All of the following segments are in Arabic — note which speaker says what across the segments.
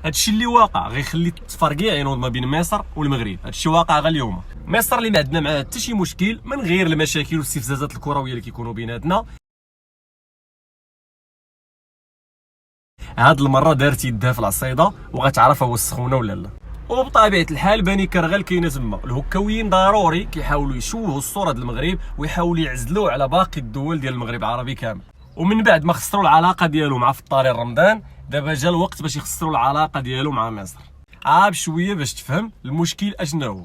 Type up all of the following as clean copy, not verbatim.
Speaker 1: هادشي اللي واقع غيخلي التفرقيع ينوض ما بين مصر والمغرب. هادشي واقع غير اليوم. مصر اللي ما عندنا معاه حتى شي مشكل من غير المشاكل والاستفزازات الكرويه اللي كيكونوا بيناتنا، هاد المره دارت يدها في العصيده وغتعرف هو السخونه ولا لا. وبطبيعه الحال بني كرغل كاينه تما. الهكاويين ضروري كيحاولوا يشوهوا الصوره ديال المغرب ويحاولوا يعزلوه على باقي الدول ديال المغرب العربي كامل. ومن بعد ما خسروا العلاقه ديالو مع فطاري رمضان، دابا جا الوقت باش يخسروا العلاقه ديالو مع مصر. بشويه باش تفهم المشكل اشنا هو.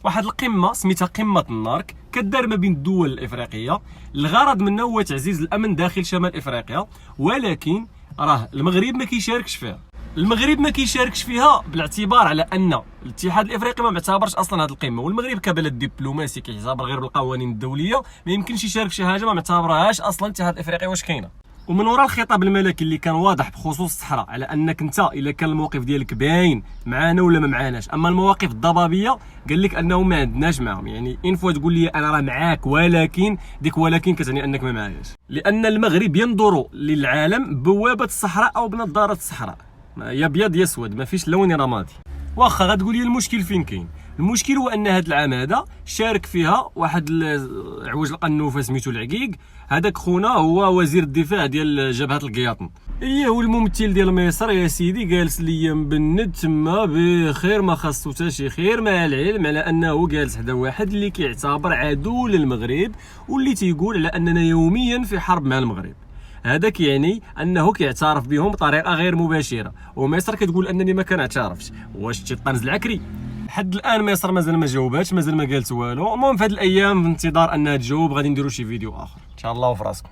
Speaker 1: واحد القمه سميتها قمه النارك كدار ما بين الدول الافريقيه، الغرض منها هو تعزيز الامن داخل شمال افريقيا، ولكن راه المغرب ما كيشاركش فيها. المغرب ما كيشاركش فيها بالاعتبار على ان الاتحاد الافريقي ما معتبرش اصلا هذه القمه، والمغرب كبلد دبلوماسي كيعتبر غير بالقوانين الدوليه ما يمكنش يشارك شي حاجه ما معتبرهاش اصلا الاتحاد الافريقي واش كاينه. ومن وراء الخطاب الملكي اللي كان واضح بخصوص الصحراء على انك انت الا كان الموقف ديالك باين معانا ولا ما معاناش، اما المواقف الضبابيه قال لك انه ما عندناش معاهم. يعني انفوا تقول لي انا راه معاك، ولكن ديك ولكن كتعني انك ما معاياش، لان المغرب ينظر للعالم بوابه الصحراء او بنظاره الصحراء، يا ابيض يا اسود، ما فيش لون رمادي. واخا غتقول لي المشكل فين كاين؟ المشكل هو ان هذا العام هذا شارك فيها واحد عوج القنوفه سميتو العقيق. هذاك خونا هو وزير الدفاع ديال جبهه القياطن، هو الممثل ديال مصر يا سيدي. جالس ليا مبند تما بخير، ما خاصو حتى شي خير، مع العلم على انه جالس حدا واحد اللي كيعتبر عدو للمغرب واللي تيقول على اننا يوميا في حرب مع المغرب. هذاك يعني انه كيعترف بهم بطريقه غير مباشره، ومصر كتقول انني ما كنعترفش. واش تيطنز العكري؟ لحد الان مصر مازال ما جاوباتش، مازال ما قالت والو. المهم في هذه الايام في انتظار انها تجاوب غادي نديروا شي فيديو اخر ان شاء الله وفراسكم.